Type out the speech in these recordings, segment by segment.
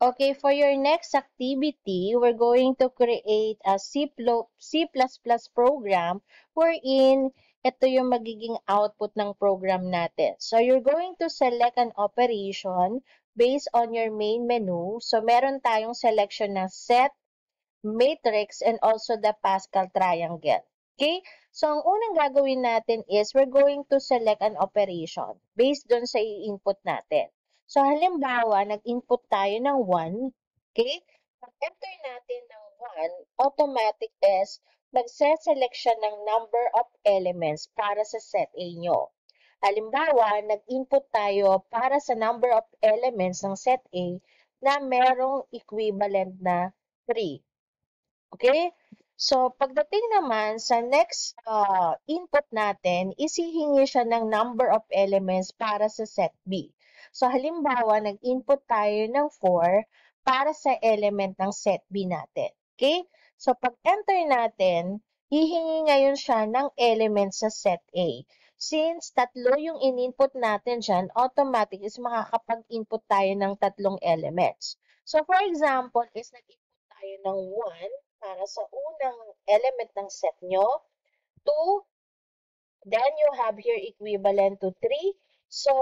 Okay, for your next activity, we're going to create a C++ program wherein ito yung magiging output ng program natin. So, you're going to select an operation based on your main menu. So, meron tayong selection ng set, matrix, and also the Pascal triangle. Okay? So, ang unang gagawin natin is we're going to select an operation based dun sa i-input natin. So, halimbawa, nag-input tayo ng 1. Okay? Pag-enter natin ng 1, automatic is magse-select siya ng number of elements para sa set A nyo. Halimbawa, nag-input tayo para sa number of elements ng set A na merong equivalent na 3. Okay? So, pagdating naman sa next input natin, isihingi siya ng number of elements para sa set B. So, halimbawa, nag-input tayo ng 4 para sa element ng set B natin. Okay? So, pag-enter natin, hihingi ngayon siya ng elements sa set A. Since tatlo yung in-input natin dyan, automatic is makakapag-input tayo ng tatlong elements. So, for example, is nag-input tayo ng 1 para sa unang element ng set nyo, 2, then you have here equivalent to 3. So,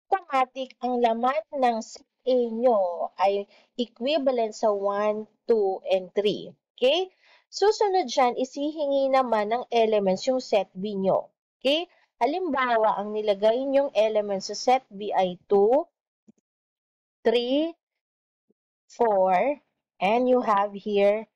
automatic ang laman ng set A nyo ay equivalent sa 1, 2, and 3. Okay? Susunod dyan, isihingi naman ng elements yung set B nyo. Okay? Halimbawa, ang nilagay nyong elements sa set B ay 2, 3, 4, and you have here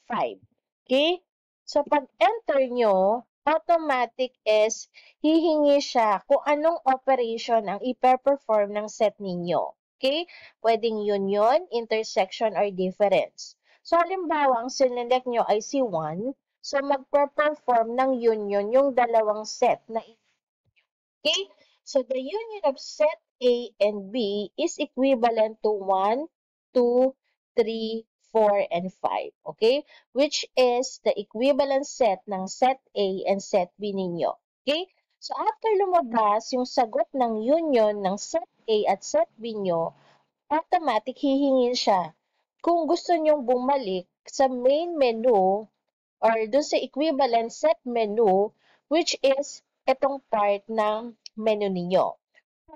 5. Okay? So, pag-enter nyo, automatic is hihingi siya kung anong operation ang ipe-perform ng set ninyo. Okay? Pwedeng union, intersection, or difference. So, halimbawa, ang sinelect nyo ay si 1. So, magpe-perform ng union yung dalawang set na okay? So, the union of set A and B is equivalent to 1, 2, 3, 4, and 5. Okay? Which is the equivalent set ng set A and set B ninyo. Okay? So, after lumabas yung sagot ng union ng set A at set B nyo, automatic hihingin siya. Kung gusto nyong bumalik sa main menu or dun sa equivalent set menu, which is itong part ng menu ninyo.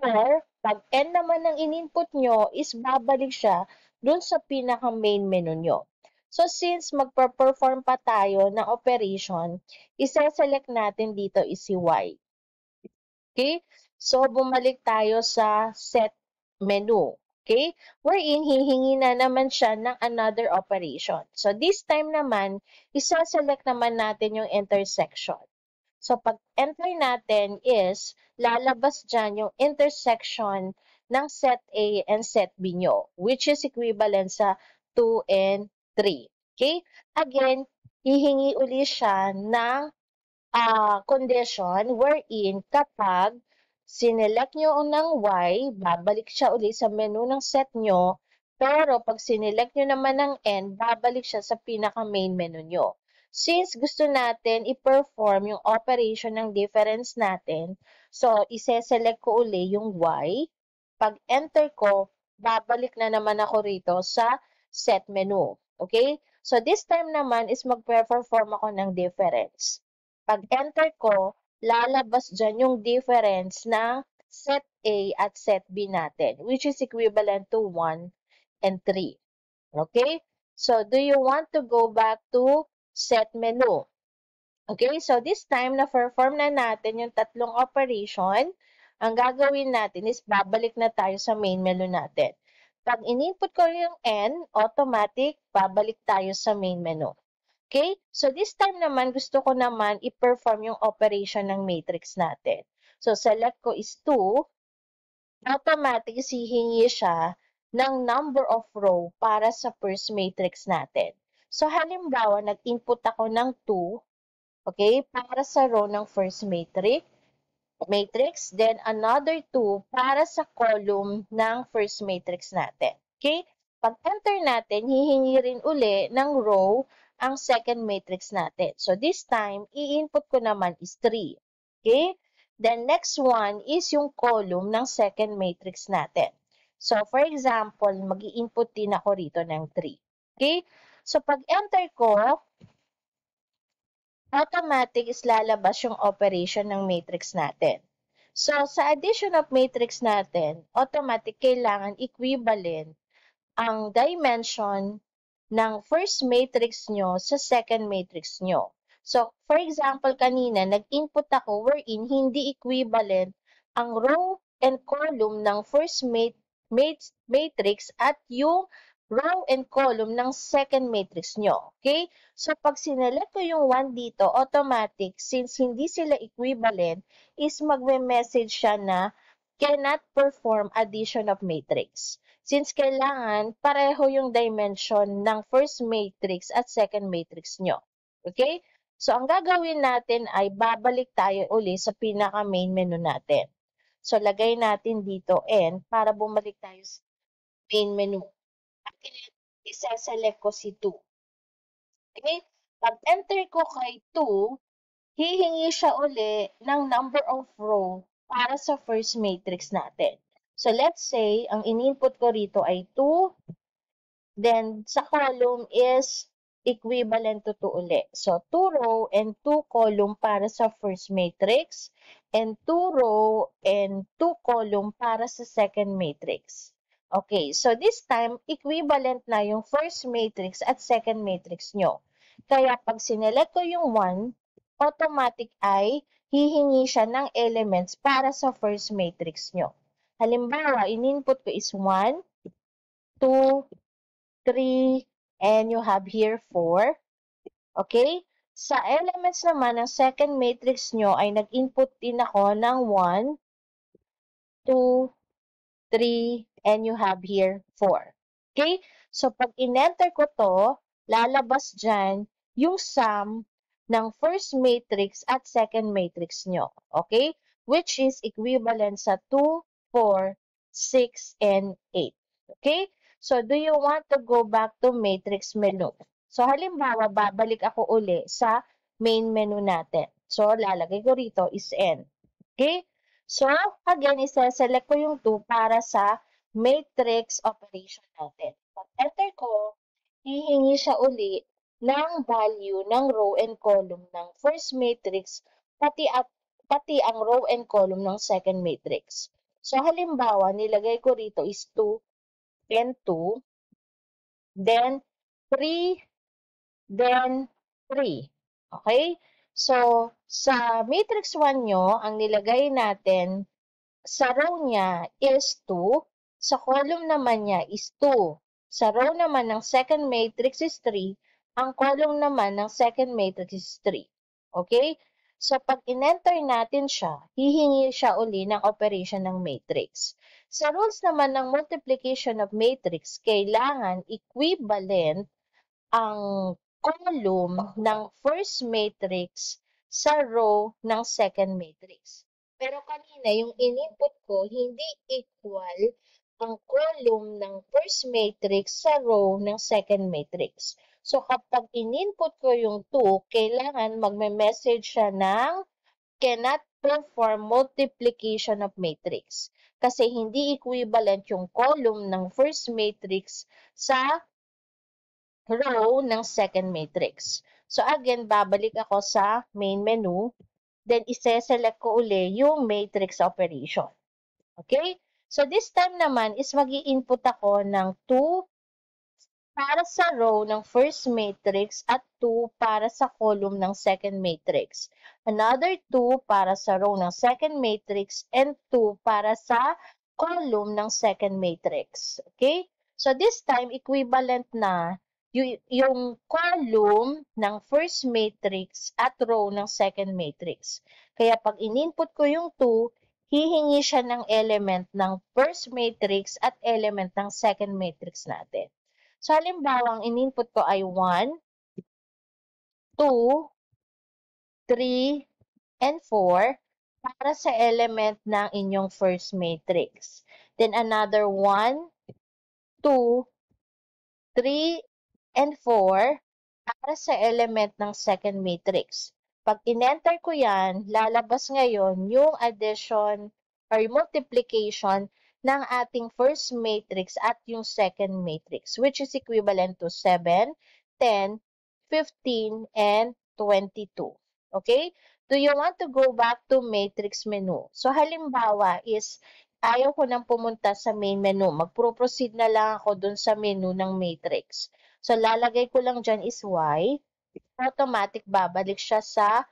Or, pag end naman ng in-input nyo, is babalik siya dun sa pinaka-main menu nyo. So, since magpa-perform pa tayo ng operation, isa-select natin dito is si Y. Okay? So, bumalik tayo sa set menu. Okay? Wherein, hihingi na naman siya ng another operation. So, this time naman, isa-select naman natin yung intersection. So, pag-enter natin is, lalabas dyan yung intersection ng set A and set B nyo, which is equivalent sa 2 and 3. Okay? Again, hihingi uli siya ng condition wherein kapag sinelect nyo ng Y, babalik siya uli sa menu ng set nyo, pero pag sinelect nyo naman ng N, babalik siya sa pinaka-main menu nyo. Since gusto natin i-perform yung operation ng difference natin, so ise-select ko uli yung Y. Pag enter ko, babalik na naman ako rito sa set menu. Okay? So this time naman is mag-perform ako ng difference. Pag enter ko, lalabas dyan yung difference ng set A at set B natin, which is equivalent to 1 and 3. Okay? So, do you want to go back to set menu? Okay, so this time, na-perform na natin yung tatlong operation. Ang gagawin natin is babalik na tayo sa main menu natin. Pag in-input ko yung N, automatic, babalik tayo sa main menu. Okay, so this time naman, gusto ko naman i-perform yung operation ng matrix natin. So, select ko is 2. Automatic, hihingi siya ng number of row para sa first matrix natin. So, halimbawa, nag-input ako ng 2, okay, para sa row ng first matrix, then another 2 para sa column ng first matrix natin. Okay? Pag enter natin, hihingi rin uli ng row ang second matrix natin. So, this time, i-input ko naman is 3. Okay? Then, next one is yung column ng second matrix natin. So, for example, mag-i-input din ako rito ng 3. Okay? So, pag enter ko, automatic is lalabas yung operation ng matrix natin. So, sa addition of matrix natin, automatic kailangan equivalent ang dimension ng first matrix nyo sa second matrix nyo. So, for example, kanina, nag-input ako wherein hindi equivalent ang row and column ng first matrix at yung row and column ng second matrix nyo. Okay? So, pag sinelect ko yung 1 dito, automatic, since hindi sila equivalent, is magme-message siya na cannot perform addition of matrix. Since kailangan pareho yung dimension ng first matrix at second matrix nyo. Okay? So, ang gagawin natin ay babalik tayo uli sa pinaka-main menu natin. So, lagay natin dito N para bumalik tayo sa main menu. Isa-select ko si 2. Okay? Pag-enter ko kay 2, hihingi siya uli ng number of row para sa first matrix natin. So, let's say, ang in-input ko rito ay 2, then sa column is equivalent to 2 uli. So, 2 row and 2 column para sa first matrix, and 2 row and 2 column para sa second matrix. Okay, so this time, equivalent na yung first matrix at second matrix nyo. Kaya pag sinelect ko yung 1, automatic ay hihingi siya ng elements para sa first matrix nyo. Halimbawa, in-input ko is 1, 2, 3, and you have here 4. Okay? Sa elements naman ng second matrix nyo ay nag-input din ako ng 1, 2, 3, and you have here 4. Okay? So, pag in-enter ko to, lalabas dyan yung sum ng first matrix at second matrix nyo. Okay? Which is equivalent sa 2, 4, 6, and 8. Okay? So, do you want to go back to matrix menu? So, halimbawa, babalik ako uli sa main menu natin. So, lalagay ko rito is N. Okay? So, again, isa-select ko yung 2 para sa matrix operation natin. Pag enter ko, hihingi siya uli ng value ng row and column ng first matrix, pati ang row and column ng second matrix. So, halimbawa, nilagay ko rito is 2 and 2, then 3, then 3. Okay? So, sa matrix 1 nyo, ang nilagay natin sa row niya is 2, sa column naman niya is 2. Sa row naman ng second matrix is 3, ang column naman ng second matrix is 3. Okay? So, pag in-enter natin siya, hihingi siya uli ng operation ng matrix. Sa rules naman ng multiplication of matrix, kailangan equivalent ang column ng first matrix sa row ng second matrix. Pero kanina, yung in-input ko, hindi equal ang column ng first matrix sa row ng second matrix. So, kapag in-input ko yung 2, kailangan magme-message siya ng cannot perform multiplication of matrix. Kasi hindi equivalent yung column ng first matrix sa row ng second matrix. So again, babalik ako sa main menu, then ise-select ko uli yung matrix operation. Okay? So this time naman is mag-i-input ako ng 2 para sa row ng first matrix at 2 para sa column ng second matrix. Another 2 para sa row ng second matrix and 2 para sa column ng second matrix. Okay? So this time, equivalent na yung column ng first matrix at row ng second matrix. Kaya pag in-input ko yung 2, hihingi siya ng element ng first matrix at element ng second matrix natin. So, halimbawa, ang in-input ko ay 1, 2, 3, and 4 para sa element ng inyong first matrix. Then, another 1, 2, 3, and 4 para sa element ng second matrix. Pag in-enter ko yan, lalabas ngayon yung addition or multiplication ng ating first matrix at yung second matrix, which is equivalent to 7, 10, 15, and 22. Okay? Do you want to go back to matrix menu? So, halimbawa is, ayaw ko nang pumunta sa main menu. Magpro-proceed na lang ako dun sa menu ng matrix. So, lalagay ko lang dyan is Y. Automatic babalik siya sa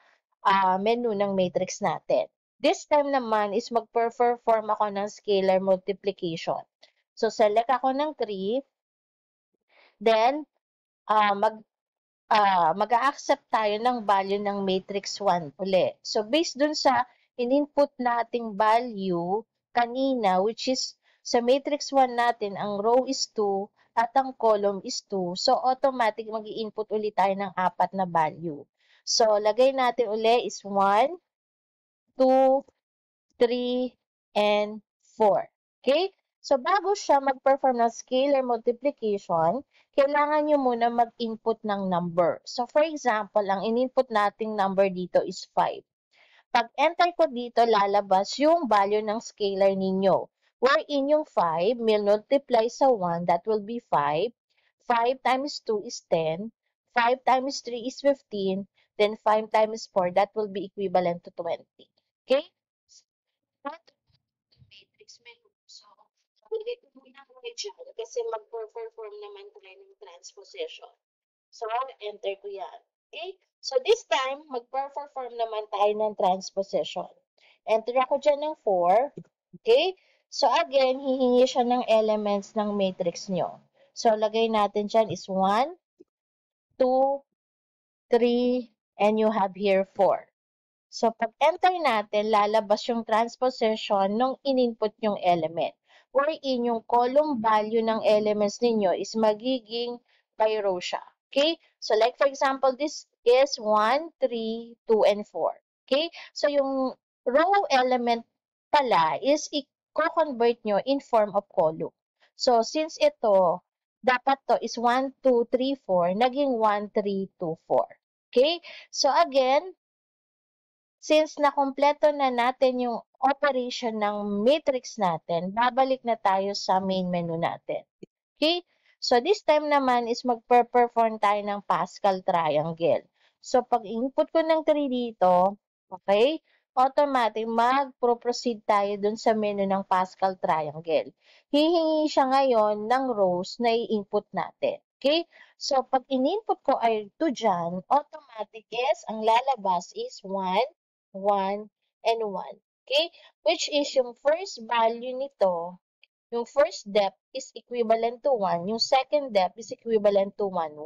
menu ng matrix natin. This time naman is mag-perform ako ng scalar multiplication. So, select ako ng 3. Then, mag-a-accept tayo ng value ng matrix 1 uli. So, based dun sa in-input nating value kanina, which is sa matrix 1 natin, ang row is 2 at ang column is 2. So, automatic mag-i-input ulit tayo ng 4 na value. So, lagay natin uli is 1, 2, 3, and 4. Okay? So, bago siya mag-perform ng scalar multiplication, kailangan nyo muna mag-input ng number. So, for example, ang in-input nating number dito is 5. Pag enter ko dito, lalabas yung value ng scalar ninyo. Wherein yung 5 will multiply sa 1, that will be 5. 5 times 2 is 10. 5 times 3 is 15. Then 5 times 4, that will be equivalent to 20. Okay? Matrix menu. So, ulit muna ko dyan kasi mag-perform naman tayo ng transposition. So, enter ko yan. Okay? So, this time, mag-perform naman tayo ng transposition. Enter ako dyan ng 4. Okay? So, again, hihingi siya ng elements ng matrix nyo. So, lagay natin dyan is 1, 2, 3, and you have here 4. So, pag-enter natin, lalabas yung transposition ng in-input yung element. Wherein yung column value ng elements ninyo is magiging by row siya. Okay? So, like for example, this is 1, 3, 2, and 4. Okay? So, yung row element pala is i-convert nyo in form of column. So, since ito, dapat to is 1, 2, 3, 4, naging 1, 3, 2, 4. Okay? So, again, since nakumpleto na natin yung operation ng matrix natin, babalik na tayo sa main menu natin. Okay? So, this time naman is mag-perform tayo ng Pascal triangle. So, pag input ko ng 3 dito, okay, automatic mag-proceed tayo dun sa menu ng Pascal triangle. Hihingi siya ngayon ng rows na i-input natin. Okay? So, pag in-input ko ay 2 dyan, automatic is, ang lalabas is 1, 1, and 1. Okay? Which is yung first value nito, yung first depth is equivalent to 1. Yung second depth is equivalent to 1, 1.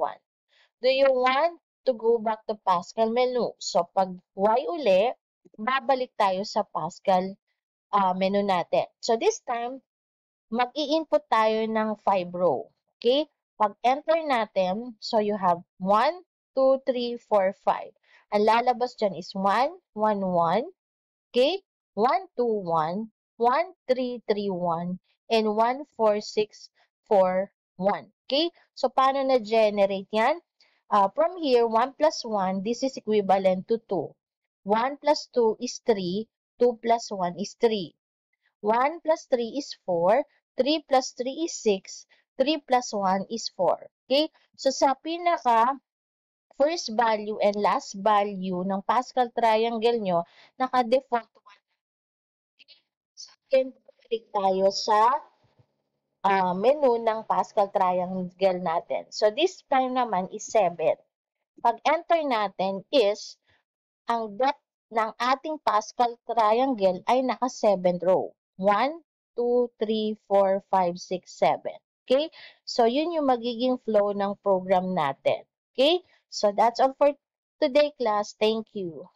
Do you want to go back to Pascal menu? So, pag Y uli, babalik tayo sa Pascal menu natin. So, this time, mag-i-input tayo ng 5 row. Okay? Pag enter natin, so you have 1, 2, 3, 4, 5. Ang lalabas dyan is 1, 1, 1. Okay? 1, 2, 1, 1, 3, 3, 1, and 1, 4, 6, 4, 1. Okay? So, paano na-generate yan? From here, 1 plus 1, this is equivalent to 2. 1 plus 2 is 3. 2 plus 1 is 3. 1 plus 3 is 4. 3 plus 3 is 6. 3 plus 1 is 4. Okay? So, sa pinaka first value and last value ng Pascal triangle nyo, naka-default 1. So, again, balik tayo sa menu ng Pascal triangle natin. So, this time naman is 7. Pag-enter natin is, ang depth ng ating Pascal triangle ay naka 7 row. 1, 2, 3, 4, 5, 6, 7. Okay? So, yun yung magiging flow ng program natin. Okay? So, that's all for today, class. Thank you.